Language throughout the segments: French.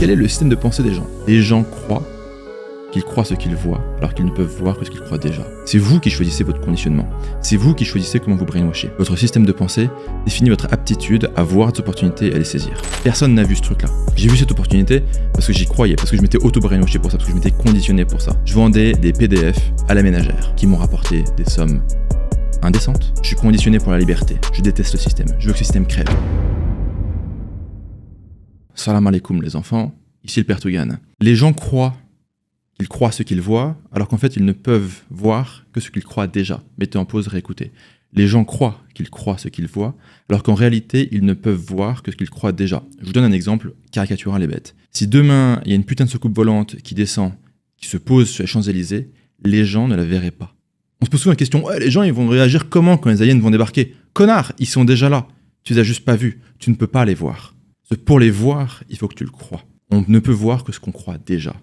Quel est le système de pensée des gens? Les gens croient qu'ils croient ce qu'ils voient, alors qu'ils ne peuvent voir que ce qu'ils croient déjà. C'est vous qui choisissez votre conditionnement. C'est vous qui choisissez comment vous brainwashez. Votre système de pensée définit votre aptitude à voir des opportunités et à les saisir. Personne n'a vu ce truc-là. J'ai vu cette opportunité parce que j'y croyais, parce que je m'étais auto-brainwashé pour ça, parce que je m'étais conditionné pour ça. Je vendais des PDF à la ménagère qui m'ont rapporté des sommes indécentes. Je suis conditionné pour la liberté. Je déteste le système. Je veux que le système crève. Salam alaikum les enfants, ici le Père Tougan. Les gens croient qu'ils croient ce qu'ils voient, alors qu'en fait ils ne peuvent voir que ce qu'ils croient déjà. Mettez en pause, réécoutez. Les gens croient qu'ils croient ce qu'ils voient, alors qu'en réalité ils ne peuvent voir que ce qu'ils croient déjà. Je vous donne un exemple caricatural et bête. Si demain il y a une putain de soucoupe volante qui descend, qui se pose sur les Champs-Élysées, les gens ne la verraient pas. On se pose souvent la question, les gens ils vont réagir comment quand les aliens vont débarquer? Connard, ils sont déjà là. Tu les as juste pas vus, tu ne peux pas les voir. Pour les voir, il faut que tu le crois. On ne peut voir que ce qu'on croit déjà.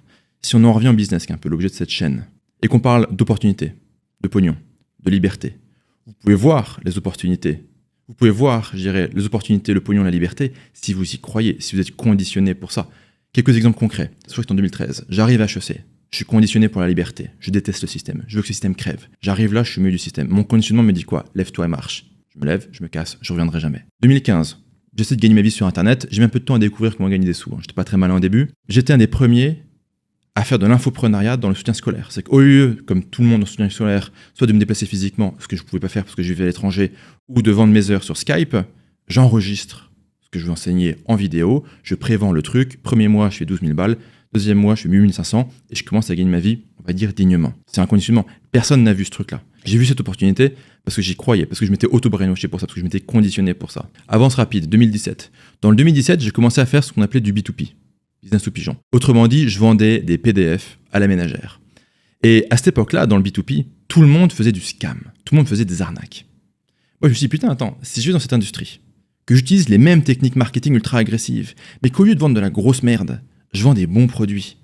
Si on en revient au business, qui est un peu l'objet de cette chaîne, et qu'on parle d'opportunités, de pognon, de liberté, vous pouvez voir les opportunités. Vous pouvez voir, je dirais, les opportunités, le pognon, la liberté, si vous y croyez, si vous êtes conditionné pour ça. Quelques exemples concrets. Je crois que c'est en 2013. J'arrive à HEC. Je suis conditionné pour la liberté. Je déteste le système. Je veux que le système crève. J'arrive là, je suis au milieu du système. Mon conditionnement me dit quoi? Lève-toi et marche. Je me lève, je me casse, je reviendrai jamais. 2015. J'essaie de gagner ma vie sur Internet. J'ai mis un peu de temps à découvrir comment gagner des sous. J'étais pas très malin au début. J'étais un des premiers à faire de l'infoprenariat dans le soutien scolaire. C'est qu'au lieu, comme tout le monde en soutien scolaire, soit de me déplacer physiquement, ce que je ne pouvais pas faire parce que je vivais à l'étranger, ou de vendre mes heures sur Skype, j'enregistre ce que je veux enseigner en vidéo, je prévends le truc. Premier mois, je fais 12 000 balles. Deuxième mois, je fais 8 500 et je commence à gagner ma vie, on va dire, dignement. C'est un conditionnement. Personne n'a vu ce truc-là. J'ai vu cette opportunité parce que j'y croyais, parce que je m'étais auto-brainwashé pour ça, parce que je m'étais conditionné pour ça. Avance rapide, 2017. Dans le 2017, j'ai commencé à faire ce qu'on appelait du B2P, business to pigeon. Autrement dit, je vendais des PDF à la ménagère. Et à cette époque-là, dans le B2P, tout le monde faisait du scam. Tout le monde faisait des arnaques. Moi, je me suis dit, putain, attends, si je vais dans cette industrie, que j'utilise les mêmes techniques marketing ultra agressives, mais qu'au lieu de vendre de la grosse merde, je vends des bons produits,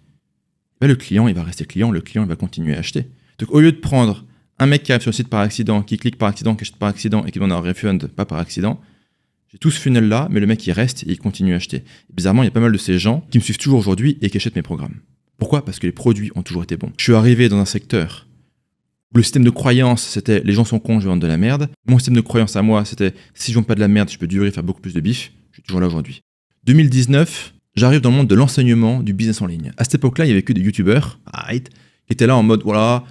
ben, le client, il va rester client, le client, il va continuer à acheter. Donc, au lieu de prendre un mec qui arrive sur le site par accident, qui clique par accident, qui achète par accident et qui demande un refund, pas par accident, j'ai tout ce funnel-là, mais le mec, il reste et il continue à acheter. Et bizarrement, il y a pas mal de ces gens qui me suivent toujours aujourd'hui et qui achètent mes programmes. Pourquoi? Parce que les produits ont toujours été bons. Je suis arrivé dans un secteur où le système de croyance, c'était les gens sont cons, je vais vendre de la merde. Mon système de croyance à moi, c'était si je vends pas de la merde, je peux durer, faire beaucoup plus de bif. Je suis toujours là aujourd'hui. 2019, j'arrive dans le monde de l'enseignement du business en ligne. À cette époque-là, il y avait que des youtubeurs, qui étaient là en mode, voilà,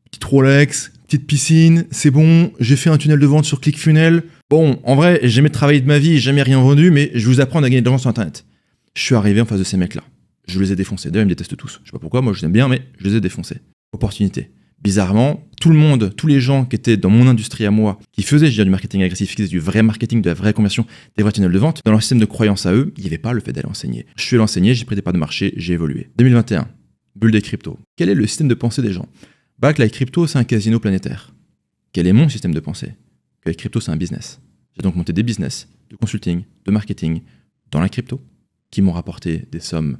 petite Rolex, petite piscine, c'est bon, j'ai fait un tunnel de vente sur ClickFunnels. Bon, en vrai, j'ai jamais travaillé de ma vie, j'ai jamais rien vendu, mais je vais vous apprendre à gagner de l'argent sur Internet. Je suis arrivé en face de ces mecs-là. Je les ai défoncés. D'ailleurs, ils me détestent tous. Je sais pas pourquoi, moi je les aime bien, mais je les ai défoncés. Opportunité. Bizarrement, tout le monde, tous les gens qui étaient dans mon industrie à moi, qui faisaient, je dirais, du marketing agressif, qui faisaient du vrai marketing, de la vraie conversion, des vrais tunnels de vente, dans leur système de croyance à eux, il n'y avait pas le fait d'aller enseigner. Je suis allé enseigner, j'ai pris des parts de marché, j'ai évolué. 2021, bulle des cryptos. Quel est le système de pensée des gens? Bah, que la crypto, c'est un casino planétaire. Quel est mon système de pensée? Que la crypto, c'est un business. J'ai donc monté des business de consulting, de marketing dans la crypto qui m'ont rapporté des sommes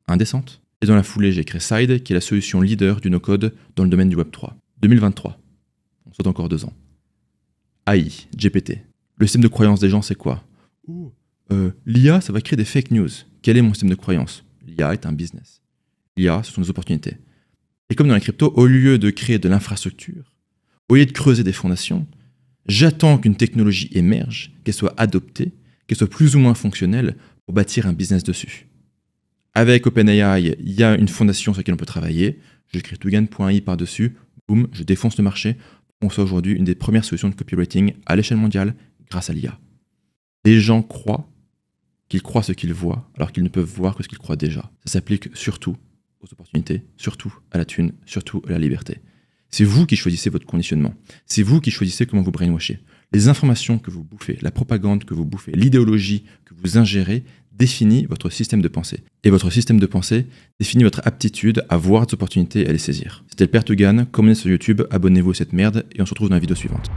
indécentes. Et dans la foulée, j'ai créé Side, qui est la solution leader du no-code dans le domaine du Web3. 2023, on saute encore 2 ans. AI, GPT. Le système de croyance des gens, c'est quoi? L'IA, ça va créer des fake news. Quel est mon système de croyance? L'IA est un business. L'IA, ce sont des opportunités. Et comme dans la crypto, au lieu de créer de l'infrastructure, au lieu de creuser des fondations, j'attends qu'une technologie émerge, qu'elle soit adoptée, qu'elle soit plus ou moins fonctionnelle pour bâtir un business dessus. Avec OpenAI, il y a une fondation sur laquelle on peut travailler. Je crée Tougan.ai par-dessus. Boum, je défonce le marché. On soit aujourd'hui une des premières solutions de copywriting à l'échelle mondiale grâce à l'IA. Les gens croient qu'ils croient ce qu'ils voient, alors qu'ils ne peuvent voir que ce qu'ils croient déjà. Ça s'applique surtout aux opportunités, surtout à la thune, surtout à la liberté. C'est vous qui choisissez votre conditionnement. C'est vous qui choisissez comment vous brainwashez. Les informations que vous bouffez, la propagande que vous bouffez, l'idéologie que vous ingérez définit votre système de pensée. Et votre système de pensée définit votre aptitude à voir des opportunités et à les saisir. C'était le Père Tougan, commentez sur YouTube, abonnez-vous à cette merde et on se retrouve dans la vidéo suivante.